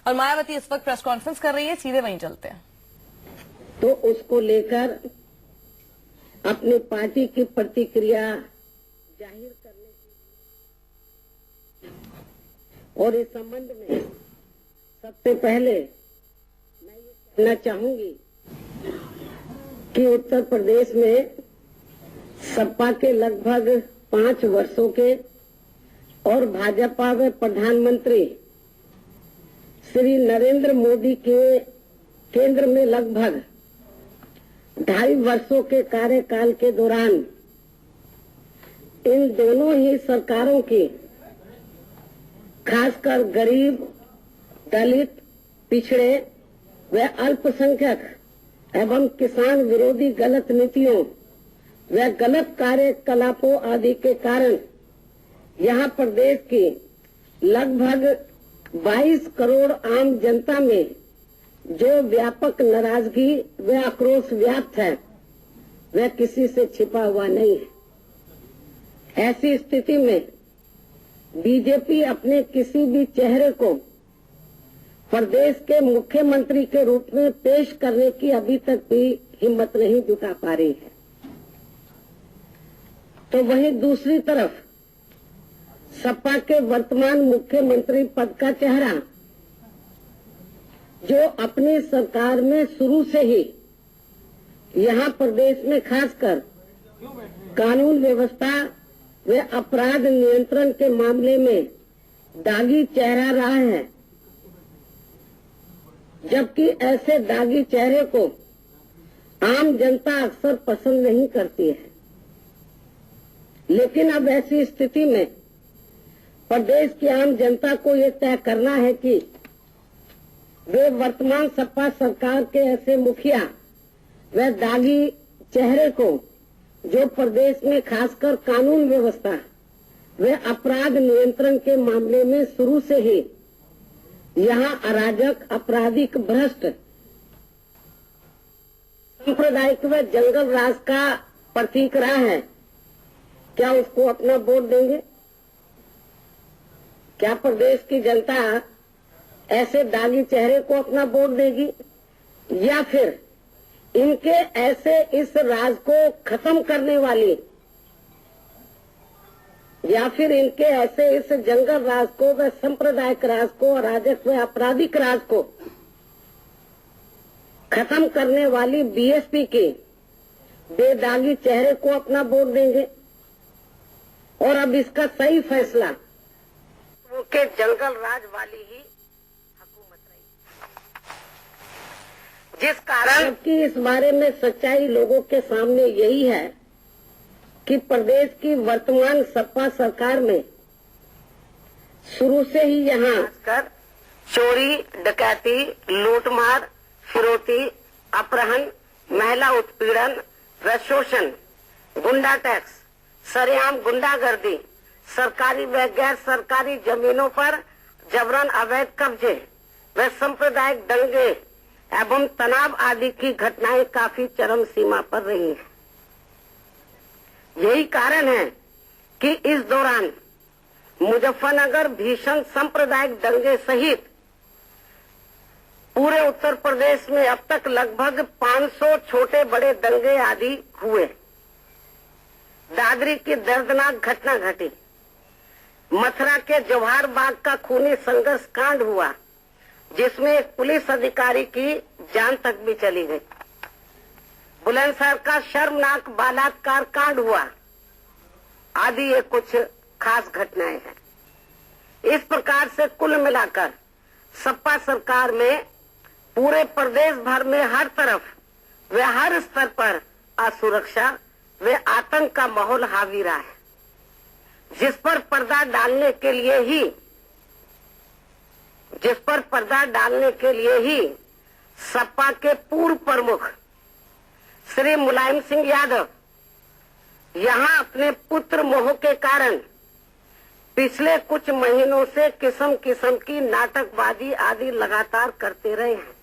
और मायावती इस वक्त प्रेस कॉन्फ्रेंस कर रही है, सीधे वहीं चलते हैं। तो उसको लेकर अपनी पार्टी की प्रतिक्रिया जाहिर करने और इस संबंध में सबसे पहले मैं ये कहना चाहूंगी कि उत्तर प्रदेश में सपा के लगभग 5 वर्षों के और भाजपा में प्रधानमंत्री श्री नरेंद्र मोदी के केंद्र में लगभग 2.5 वर्षों के कार्यकाल के दौरान इन दोनों ही सरकारों की खासकर गरीब, दलित, पिछड़े व अल्पसंख्यक एवं किसान विरोधी गलत नीतियों व गलत कार्यकलापों आदि के कारण यहाँ प्रदेश की लगभग 22 करोड़ आम जनता में जो व्यापक नाराजगी व आक्रोश व्याप्त है वह किसी से छिपा हुआ नहीं है। ऐसी स्थिति में बीजेपी अपने किसी भी चेहरे को प्रदेश के मुख्यमंत्री के रूप में पेश करने की अभी तक भी हिम्मत नहीं जुटा पा रही है। तो वहीं दूसरी तरफ सपा के वर्तमान मुख्यमंत्री पद का चेहरा जो अपनी सरकार में शुरू से ही यहाँ प्रदेश में खासकर कानून व्यवस्था व अपराध नियंत्रण के मामले में दागी चेहरा रहा है, जबकि ऐसे दागी चेहरे को आम जनता अक्सर पसंद नहीं करती है। लेकिन अब ऐसी स्थिति में प्रदेश की आम जनता को ये तय करना है कि वे वर्तमान सपा सरकार के ऐसे मुखिया व दागी चेहरे को जो प्रदेश में खासकर कानून व्यवस्था व अपराध नियंत्रण के मामले में शुरू से ही यहाँ अराजक, आपराधिक, भ्रष्ट, सांप्रदायिक व जंगल राज का प्रतीक रहा है, क्या उसको अपना वोट देंगे? क्या प्रदेश की जनता ऐसे दागी चेहरे को अपना वोट देगी, या फिर इनके ऐसे इस राज को खत्म करने वाली, या फिर इनके ऐसे इस जंगल राज को व सांप्रदायिक राज को, अराजक व आपराधिक राज को खत्म करने वाली बीएसपी के बेदागी चेहरे को अपना वोट देंगे? और अब इसका सही फैसला उनके जंगल राज वाली ही हुकूमत रही, जिस कारण कि इस बारे में सच्चाई लोगों के सामने यही है कि प्रदेश की वर्तमान सपा सरकार में शुरू से ही यहाँ कर चोरी, डकैती, लूटमार, फिरौती, अपहरण, महिला उत्पीड़न व शोषण, गुंडा टैक्स, सरेआम गुंडागर्दी, सरकारी व गैर सरकारी जमीनों पर जबरन अवैध कब्जे व सांप्रदायिक दंगे एवं तनाव आदि की घटनाएं काफी चरम सीमा पर रही हैं। यही कारण है कि इस दौरान मुजफ्फरनगर भीषण सांप्रदायिक दंगे सहित पूरे उत्तर प्रदेश में अब तक लगभग 500 छोटे बड़े दंगे आदि हुए। दादरी की दर्दनाक घटना घटी, मथुरा के जवाहर बाग का खूनी संघर्ष कांड हुआ जिसमें एक पुलिस अधिकारी की जान तक भी चली गई। बुलंदशहर का शर्मनाक बलात्कार कांड हुआ आदि ये कुछ खास घटनाएं हैं। इस प्रकार से कुल मिलाकर सपा सरकार में पूरे प्रदेश भर में हर तरफ व हर स्तर पर असुरक्षा व आतंक का माहौल हावी रहा है, जिस पर पर्दा डालने के लिए ही सपा के पूर्व प्रमुख श्री मुलायम सिंह यादव यहाँ अपने पुत्र मोह के कारण पिछले कुछ महीनों से किस्म किस्म की नाटकबाजी आदि लगातार करते रहे हैं,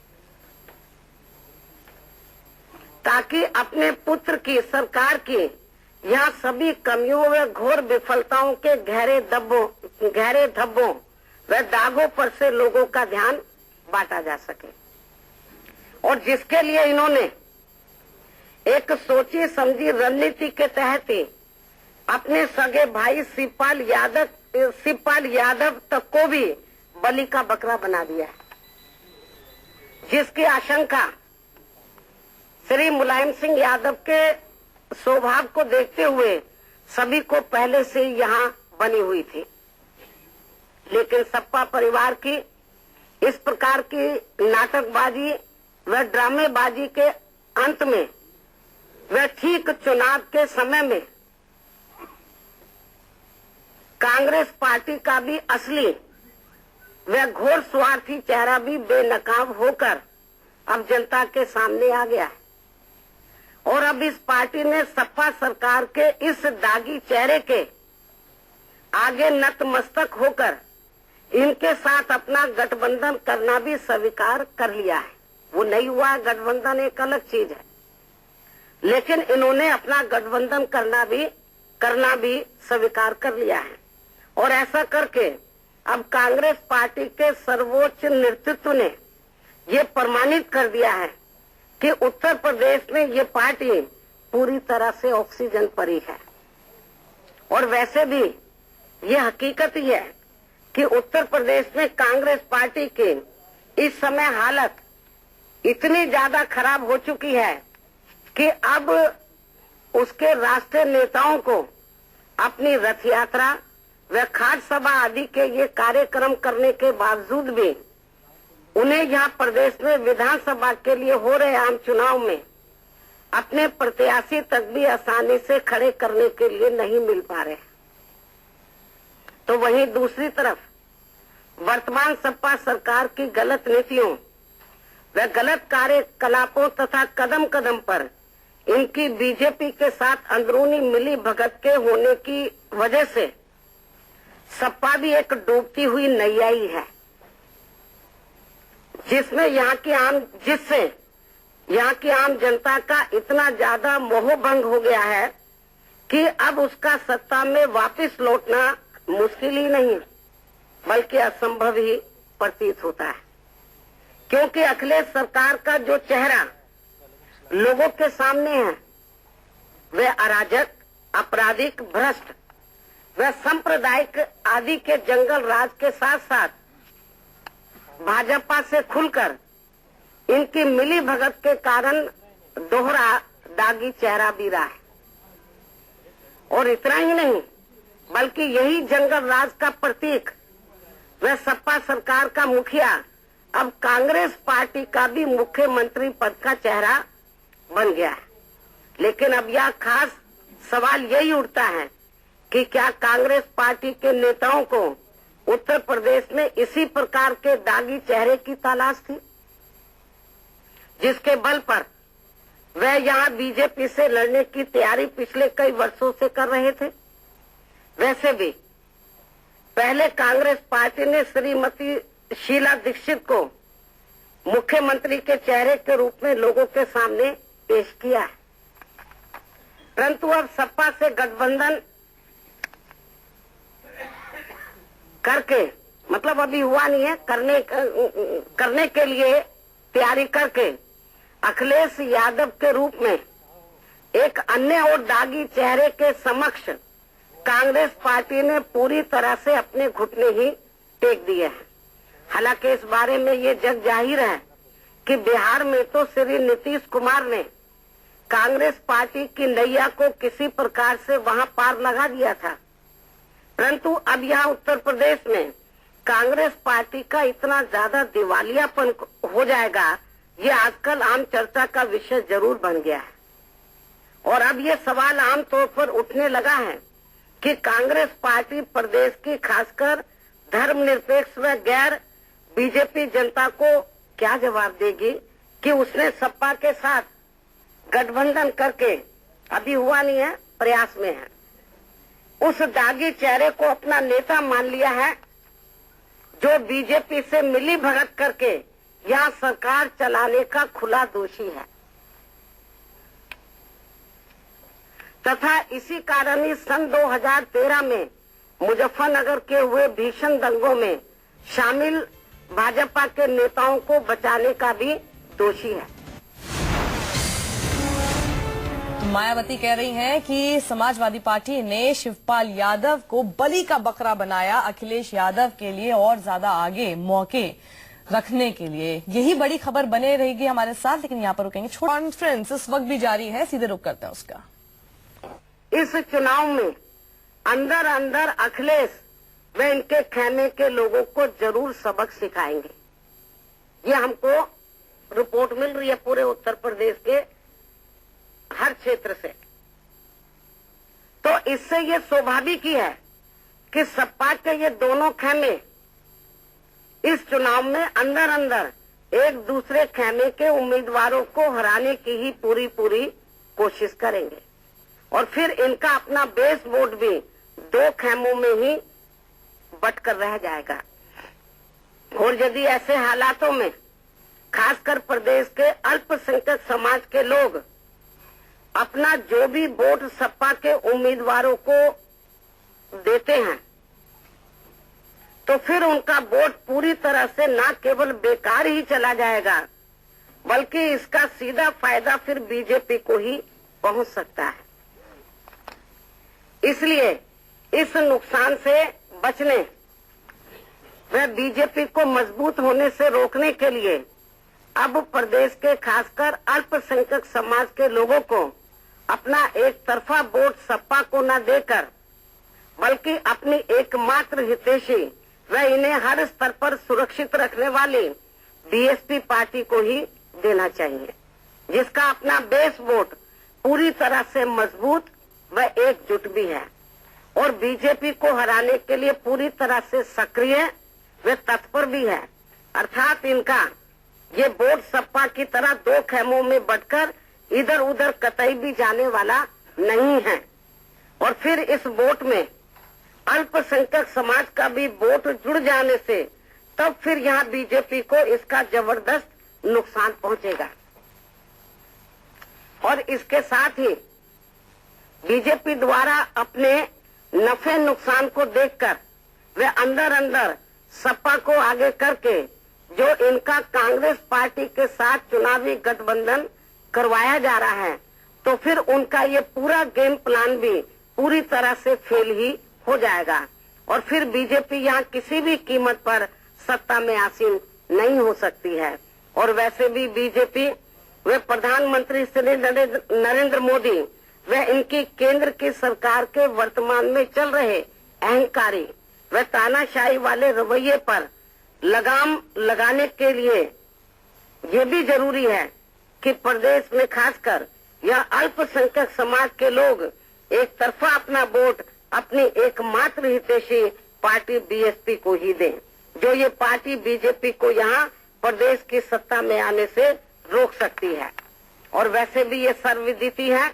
ताकि अपने पुत्र की सरकार की यहाँ सभी कमियों व घोर विफलताओं के गहरे धब्बों व दागों पर से लोगों का ध्यान बांटा जा सके, और जिसके लिए इन्होंने एक सोची समझी रणनीति के तहत ही अपने सगे भाई शिवपाल यादव तक को भी बलि का बकरा बना दिया है, जिसकी आशंका श्री मुलायम सिंह यादव के स्वभाव को देखते हुए सभी को पहले से यहाँ बनी हुई थी। लेकिन सपा परिवार की इस प्रकार की नाटकबाजी व ड्रामेबाजी के अंत में व ठीक चुनाव के समय में कांग्रेस पार्टी का भी असली व घोर स्वार्थी चेहरा भी बेनकाब होकर अब जनता के सामने आ गया है, और अब इस पार्टी ने सपा सरकार के इस दागी चेहरे के आगे नतमस्तक होकर इनके साथ अपना गठबंधन करना भी स्वीकार कर लिया है। वो नहीं हुआ गठबंधन एक अलग चीज है, लेकिन इन्होंने अपना गठबंधन करना भी स्वीकार कर लिया है। और ऐसा करके अब कांग्रेस पार्टी के सर्वोच्च नेतृत्व ने ये प्रमाणित कर दिया है कि उत्तर प्रदेश में ये पार्टी पूरी तरह से ऑक्सीजन पर ही है। और वैसे भी ये हकीकत ही है कि उत्तर प्रदेश में कांग्रेस पार्टी की इस समय हालत इतनी ज्यादा खराब हो चुकी है कि अब उसके राष्ट्रीय नेताओं को अपनी रथ यात्रा व खाट सभा आदि के ये कार्यक्रम करने के बावजूद भी उन्हें यहाँ प्रदेश में विधानसभा के लिए हो रहे आम चुनाव में अपने प्रत्याशी तक भी आसानी से खड़े करने के लिए नहीं मिल पा रहे। तो वहीं दूसरी तरफ वर्तमान सपा सरकार की गलत नीतियों व गलत कार्यकलापों तथा कदम कदम पर इनकी बीजेपी के साथ अंदरूनी मिली भगत के होने की वजह से सपा भी एक डूबती हुई नैया ही है, जिससे यहाँ की आम जनता का इतना ज्यादा मोह भंग हो गया है कि अब उसका सत्ता में वापस लौटना मुश्किल ही नहीं बल्कि असंभव ही प्रतीत होता है, क्योंकि अखिलेश सरकार का जो चेहरा लोगों के सामने है वह अराजक, आपराधिक, भ्रष्ट व सांप्रदायिक आदि के जंगल राज के साथ साथ भाजपा से खुलकर इनकी मिली भगत के कारण दोहरा दागी चेहरा भी रहा है। और इतना ही नहीं बल्कि यही जंगल राज का प्रतीक व सपा सरकार का मुखिया अब कांग्रेस पार्टी का भी मुख्यमंत्री पद का चेहरा बन गया है। लेकिन अब यह खास सवाल यही उठता है कि क्या कांग्रेस पार्टी के नेताओं को उत्तर प्रदेश में इसी प्रकार के दागी चेहरे की तलाश थी, जिसके बल पर वह यहाँ बीजेपी से लड़ने की तैयारी पिछले कई वर्षों से कर रहे थे। वैसे भी पहले कांग्रेस पार्टी ने श्रीमती शीला दीक्षित को मुख्यमंत्री के चेहरे के रूप में लोगों के सामने पेश किया है, परंतु अब सपा से गठबंधन करके, मतलब अभी हुआ नहीं है, करने के लिए तैयारी करके अखिलेश यादव के रूप में एक अन्य और दागी चेहरे के समक्ष कांग्रेस पार्टी ने पूरी तरह से अपने घुटने ही टेक दिए हैं। हालांकि इस बारे में ये जग जाहिर है कि बिहार में तो श्री नीतीश कुमार ने कांग्रेस पार्टी की नैया को किसी प्रकार से वहां पार लगा दिया था, परंतु अब यहाँ उत्तर प्रदेश में कांग्रेस पार्टी का इतना ज्यादा दिवालियापन हो जाएगा, ये आजकल आम चर्चा का विषय जरूर बन गया है। और अब ये सवाल आम तौर पर उठने लगा है कि कांग्रेस पार्टी प्रदेश की खासकर धर्मनिरपेक्ष व गैर बीजेपी जनता को क्या जवाब देगी कि उसने सपा के साथ गठबंधन करके, अभी हुआ नहीं है, प्रयास में है, उस दागी चेहरे को अपना नेता मान लिया है जो बीजेपी से मिली भगत करके यहाँ सरकार चलाने का खुला दोषी है। तथा इसी कारण ही सन 2013 में मुजफ्फरनगर के हुए भीषण दंगों में शामिल भाजपा के नेताओं को बचाने का भी दोषी है। मायावती कह रही हैं कि समाजवादी पार्टी ने शिवपाल यादव को बलि का बकरा बनाया, अखिलेश यादव के लिए और ज्यादा आगे मौके रखने के लिए। यही बड़ी खबर बने रहेगी हमारे साथ, लेकिन यहाँ पर रुकेंगे। कॉन्फ्रेंस इस वक्त भी जारी है, सीधे रुक करते हैं उसका। इस चुनाव में अंदर अंदर अखिलेश व इनके खेमे के लोगों को जरूर सबक सिखाएंगे। ये हमको रिपोर्ट मिल रही है पूरे उत्तर प्रदेश के हर क्षेत्र से। तो इससे ये स्वाभाविक ही है कि सपा के ये दोनों खेमे इस चुनाव में अंदर अंदर एक दूसरे खेमे के उम्मीदवारों को हराने की ही पूरी कोशिश करेंगे और फिर इनका अपना बेस वोट भी दो खेमों में ही बटकर रह जाएगा। और यदि ऐसे हालातों में खासकर प्रदेश के अल्पसंख्यक समाज के लोग अपना जो भी वोट सपा के उम्मीदवारों को देते हैं तो फिर उनका वोट पूरी तरह से न केवल बेकार ही चला जाएगा बल्कि इसका सीधा फायदा फिर बीजेपी को ही पहुंच सकता है। इसलिए इस नुकसान से बचने व बीजेपी को मजबूत होने से रोकने के लिए अब प्रदेश के खासकर अल्पसंख्यक समाज के लोगों को अपना एक तरफा वोट सपा को न देकर बल्कि अपनी एकमात्र हितैषी व इन्हें हर स्तर पर सुरक्षित रखने वाली बीएसपी पार्टी को ही देना चाहिए, जिसका अपना बेस वोट पूरी तरह से मजबूत व एकजुट भी है और बीजेपी को हराने के लिए पूरी तरह से सक्रिय व तत्पर भी है। अर्थात इनका ये वोट सपा की तरह दो खेमों में बंटकर इधर उधर कतई भी जाने वाला नहीं है और फिर इस वोट में अल्पसंख्यक समाज का भी वोट जुड़ जाने से तब फिर यहाँ बीजेपी को इसका जबरदस्त नुकसान पहुंचेगा। और इसके साथ ही बीजेपी द्वारा अपने नफे नुकसान को देखकर वे अंदर अंदर सपा को आगे करके जो इनका कांग्रेस पार्टी के साथ चुनावी गठबंधन करवाया जा रहा है तो फिर उनका ये पूरा गेम प्लान भी पूरी तरह से फेल ही हो जाएगा और फिर बीजेपी यहाँ किसी भी कीमत पर सत्ता में आसीन नहीं हो सकती है। और वैसे भी बीजेपी वे प्रधानमंत्री श्री नरेंद्र मोदी व इनकी केंद्र की सरकार के वर्तमान में चल रहे अहंकारी व तानाशाही वाले रवैये पर लगाम लगाने के लिए ये भी जरूरी है कि प्रदेश में खासकर यह अल्पसंख्यक समाज के लोग एक तरफा अपना वोट अपनी एकमात्र हितैषी पार्टी बीएसपी को ही दें, जो ये पार्टी बीजेपी को यहाँ प्रदेश की सत्ता में आने से रोक सकती है। और वैसे भी ये सर्वविदित है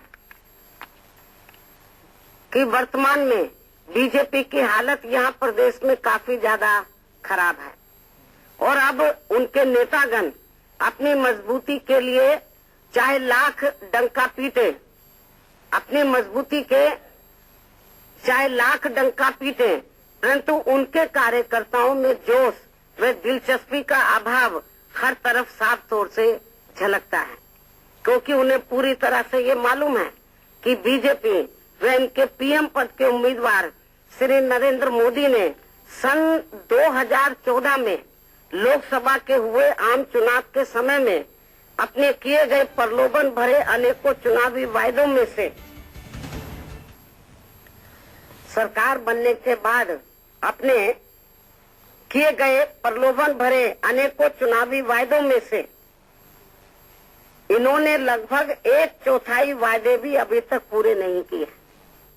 कि वर्तमान में बीजेपी की हालत यहाँ प्रदेश में काफी ज्यादा खराब है और अब उनके नेतागण अपनी मजबूती के लिए चाहे लाख डंका पीटे, अपनी मजबूती के चाहे लाख डंका पीटे, परंतु उनके कार्यकर्ताओं में जोश व दिलचस्पी का अभाव हर तरफ साफ तौर से झलकता है, क्योंकि उन्हें पूरी तरह से ये मालूम है कि बीजेपी व इनके पीएम पद के उम्मीदवार श्री नरेंद्र मोदी ने सन 2014 में लोकसभा के हुए आम चुनाव के समय में अपने किए गए प्रलोभन भरे अनेकों चुनावी वायदों में से सरकार बनने के बाद अपने किए गए प्रलोभन भरे अनेकों चुनावी वायदों में से इन्होंने लगभग 1/4 वायदे भी अभी तक पूरे नहीं किए।